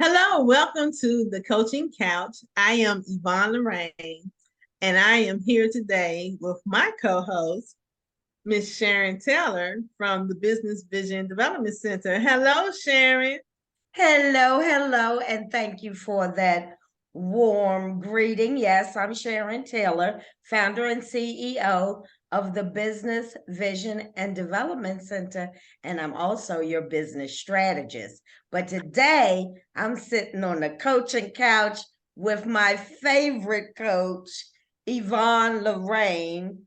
Hello, welcome to the Coaching Couch. I am Yvonne Lorraine, and I am here today with my co-host, Miss Sharon Taylor from the Business Vision Development Center. Hello, Sharon. Hello, and thank you for that warm greeting. Yes, I'm Sharon Taylor, founder and CEO of the Business Vision and Development Center, and I'm also your business strategist. But today, I'm sitting on the coaching couch with my favorite coach, Yvonne Lorraine,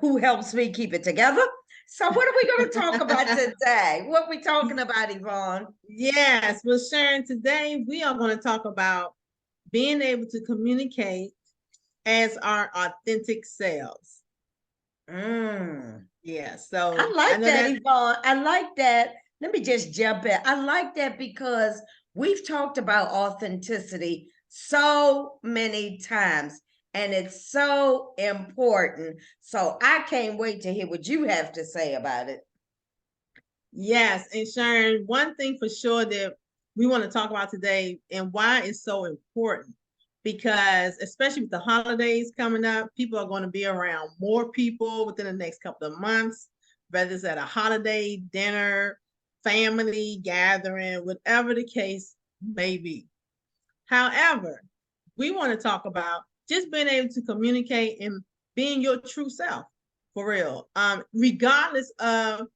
who helps me keep it together. So, what are we going to talk about today? What are we talking about, Yvonne? Yes, well, Sharon, today we are going to talk about being able to communicate as our authentic selves. Yeah, so I like know that, Yvonne. I like that. Let me just jump in. I like that because we've talked about authenticity so many times, and it's so important. So I can't wait to hear what you have to say about it. Yes, and Sharon, one thing for sure that we want to talk about today and why it's so important, because especially with the holidays coming up, people are going to be around more people within the next couple of months, whether it's at a holiday dinner, family gathering, whatever the case may be. However, we want to talk about just being able to communicate and being your true self for real, regardless of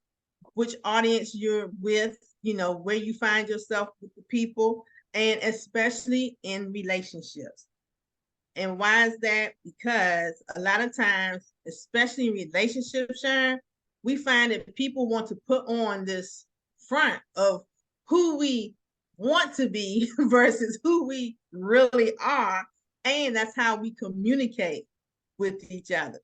which audience you're with, where you find yourself with the people, and especially in relationships. And why is that? Because a lot of times, especially in relationships, Sharon, we find that people want to put on this front of who we want to be versus who we really are. And that's how we communicate with each other.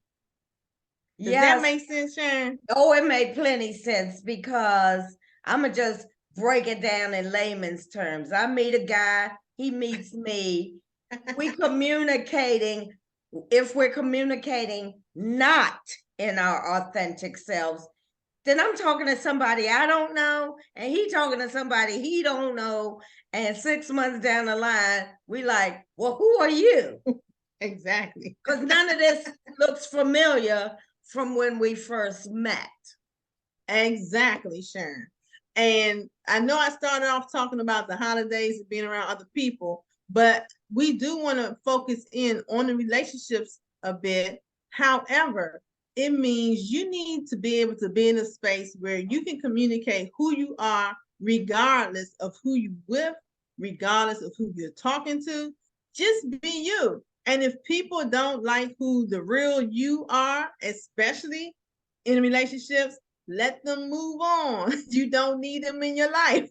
Does that Yes. make sense, Sharon? Oh, it made plenty sense because I'm going to just break it down in layman's terms. I meet a guy, he meets me. We communicating, if we're communicating not in our authentic selves, then I'm talking to somebody I don't know, and he talking to somebody he don't know. And 6 months down the line, we like, well, who are you? Exactly. Because none of this looks familiar from when we first met. Exactly, Sharon. And I know I started off talking about the holidays and being around other people, but we do want to focus in on the relationships a bit. However, it means you need to be able to be in a space where you can communicate who you are, regardless of who you with, regardless of who you're talking to. Just be you. And if people don't like who the real you are, especially in relationships, let them move on. You don't need them in your life.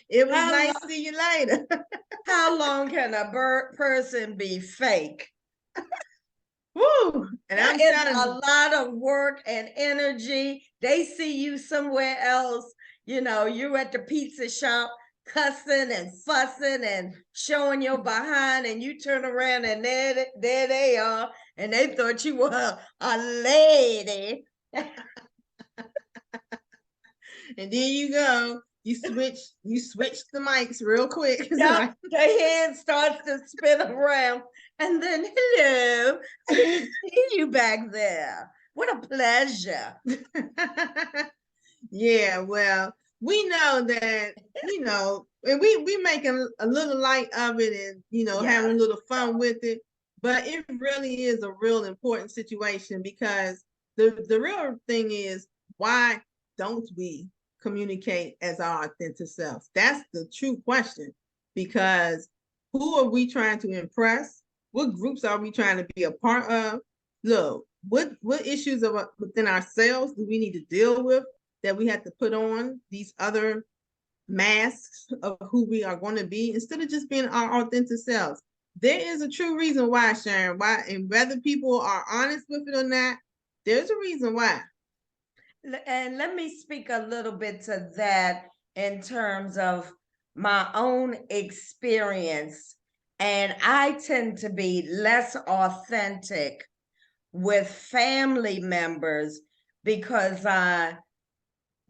It was nice to see you later. How long can a person be fake? Woo! And that I'm is telling a you, lot of work and energy. They see you somewhere else. You're at the pizza shop cussing and fussing and showing your behind, and you turn around and there they are, and they thought you were a lady. and then you go, you switch the mics real quick. Yep, the hand starts to spin around, and then hello, I didn't see you back there. What a pleasure. Yeah, well, we know that, and we making a little light of it and, having a little fun with it. But it really is a real important situation, because the real thing is, why don't we communicate as our authentic selves? That's the true question. Because who are we trying to impress? What groups are we trying to be a part of? Look, what issues within ourselves do we need to deal with, that we have to put on these other masks of who we are going to be, instead of just being our authentic selves? There is a true reason why, Sharon. Why, and whether people are honest with it or not, there's a reason why. And let me speak a little bit to that in terms of my own experience. And I tend to be less authentic with family members because I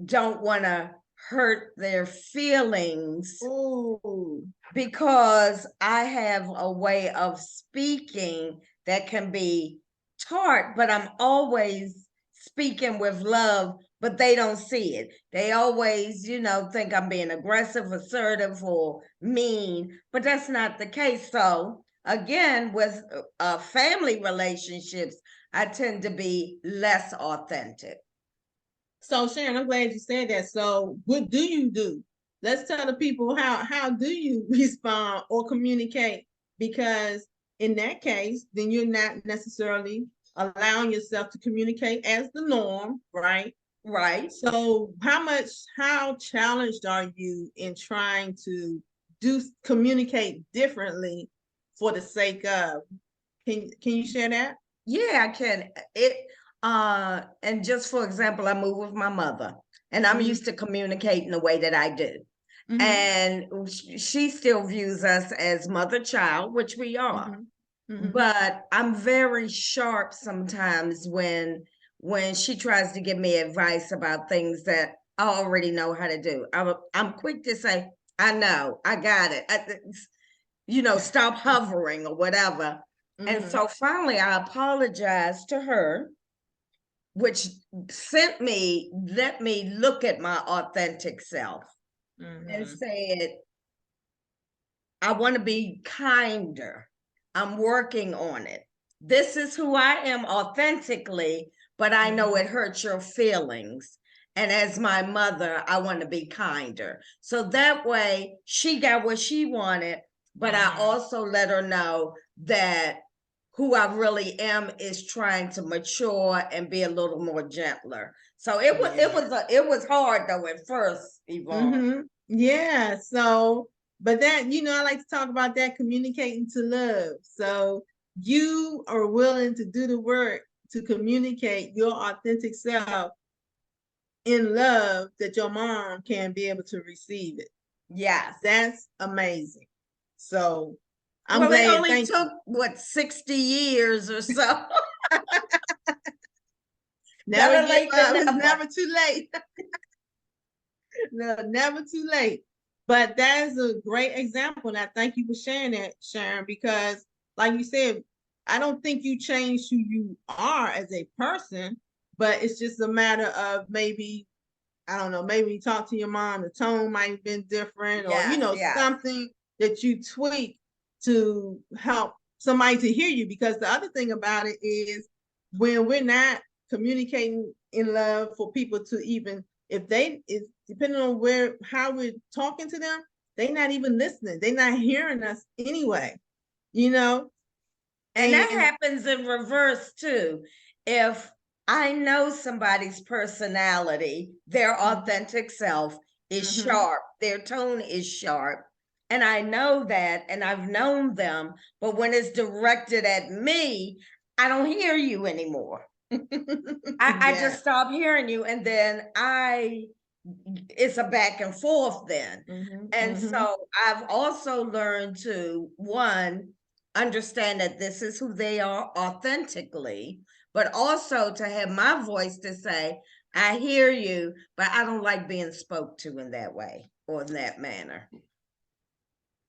don't want to hurt their feelings Oh, because I have a way of speaking that can be tart, but I'm always speaking with love, but they don't see it. They always, think I'm being aggressive, assertive, or mean, but that's not the case. So, again, with family relationships, I tend to be less authentic. so Sharon, I'm glad you said that. So what do you do? Let's tell the people how do you respond or communicate? Because in that case, then you're not necessarily allowing yourself to communicate as the norm, right? Right. So how challenged are you in trying to do communicate differently for the sake of? Can you share that? Yeah, I can. And just for example, I moved with my mother, and I'm Mm-hmm. used to communicating the way that I do. Mm-hmm. And she still views us as mother-child, which we are. Mm-hmm. Mm-hmm. But I'm very sharp sometimes when she tries to give me advice about things that I already know how to do. I'm quick to say, I know, I got it. Stop hovering or whatever. And Mm-hmm. so finally I apologized to her, which let me look at my authentic self and Mm-hmm. said, I want to be kinder. I'm working on it. This is who I am authentically, but I know Mm-hmm. it hurts your feelings. And as my mother, I want to be kinder. So that way she got what she wanted, but I Mm-hmm. also let her know that who I really am is trying to mature and be a little more gentler. So Yeah. it was hard though at first, Yvonne. Mm-hmm. Yeah. So, but that, I like to talk about that communicating to love. So you are willing to do the work to communicate your authentic self in love that your mom can be able to receive it. Yes. That's amazing. So I'm Well, it glad. only Thank took you. what 60 years or so. Never Better give late than up. It's never. never too late. No, never too late. But that is a great example. And I thank you for sharing that, Sharon, because like you said, I don't think you changed who you are as a person, but it's just a matter of maybe, I don't know, maybe you talk to your mom, the tone might have been different, or Yes, yes. something that you tweak to help somebody to hear you. Because the other thing about it is when we're not communicating in love for people to even, if they is depending on how we're talking to them, they're not even listening, they're not hearing us anyway, you know And that and happens in reverse too. If I know somebody's personality, their authentic self is mm-hmm. sharp, their tone is sharp, and I know that, and I've known them, but when it's directed at me, I don't hear you anymore. I Yeah. just stop hearing you, and then it's a back and forth then. Mm-hmm. And Mm-hmm. so I've also learned to, one, understand that this is who they are authentically, but also to have my voice to say, I hear you, but I don't like being spoke to in that way or in that manner.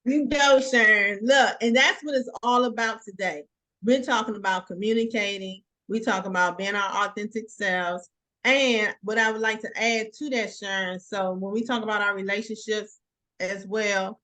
You go, Sharon. Look, and that's what it's all about today. We're talking about communicating. We're talking about being our authentic selves. And what I would like to add to that, Sharon, so when we talk about our relationships as well,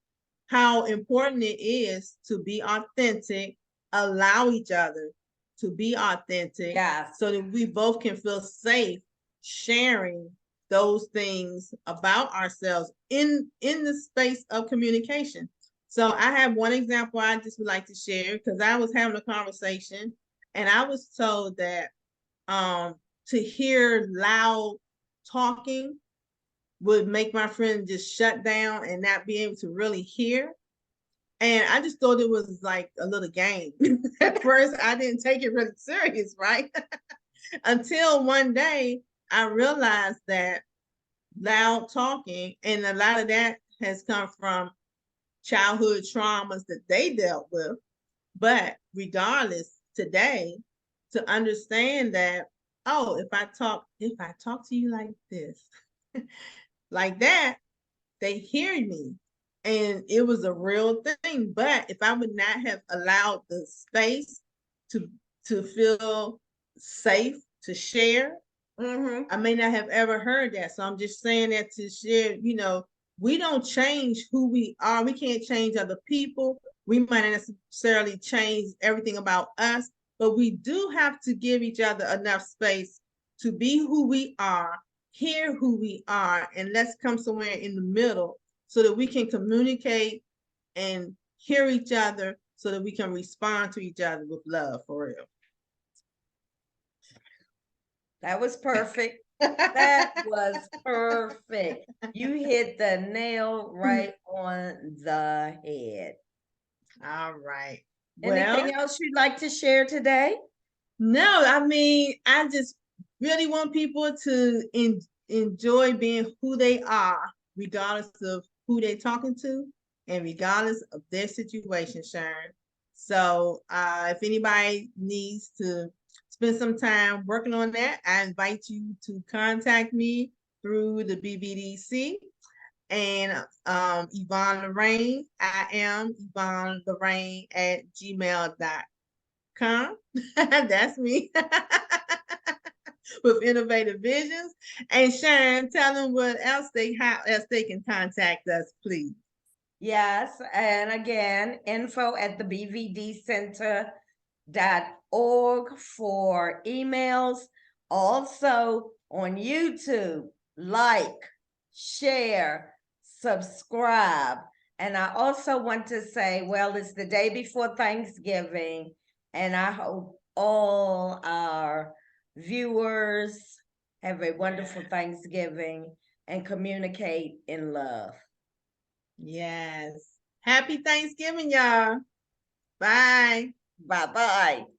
how important it is to be authentic, allow each other to be authentic Yes. so that we both can feel safe sharing those things about ourselves in the space of communication. So I have one example I just would like to share because I was having a conversation and I was told that um, to hear loud talking would make my friend just shut down and not be able to really hear. And I just thought it was like a little game. At first, I didn't take it really serious, right? Until one day I realized that loud talking, and a lot of that has come from childhood traumas that they dealt with. But regardless, today, to understand that, oh, if I talk to you like this, like that, they hear me. And it was a real thing. But if I would not have allowed the space to feel safe to share, I may not have ever heard that. So I'm just saying that to share, we don't change who we are. We can't change other people. We might not necessarily change everything about us, but we do have to give each other enough space to be who we are, hear who we are, and let's come somewhere in the middle so that we can communicate and hear each other so that we can respond to each other with love, for real. That was perfect. That was perfect. You hit the nail right on the head. All right. Anything else you'd like to share today? No, I mean, I just really want people to enjoy being who they are, regardless of who they're talking to and regardless of their situation, Sharon. So if anybody needs to spend some time working on that, I invite you to contact me through the BBDC and Yvonne Lorraine. I am Yvonne Lorraine at gmail.com. That's me. With innovative visions. And Sharon, tell them how else they can contact us, please. Yes, and again, info at the bvdcenter.org for emails. Also on YouTube, like, share, subscribe. And I also want to say, well, it's the day before Thanksgiving, and I hope all our viewers have a wonderful Thanksgiving and communicate in love. Yes. Happy Thanksgiving, y'all. Bye. Bye-bye.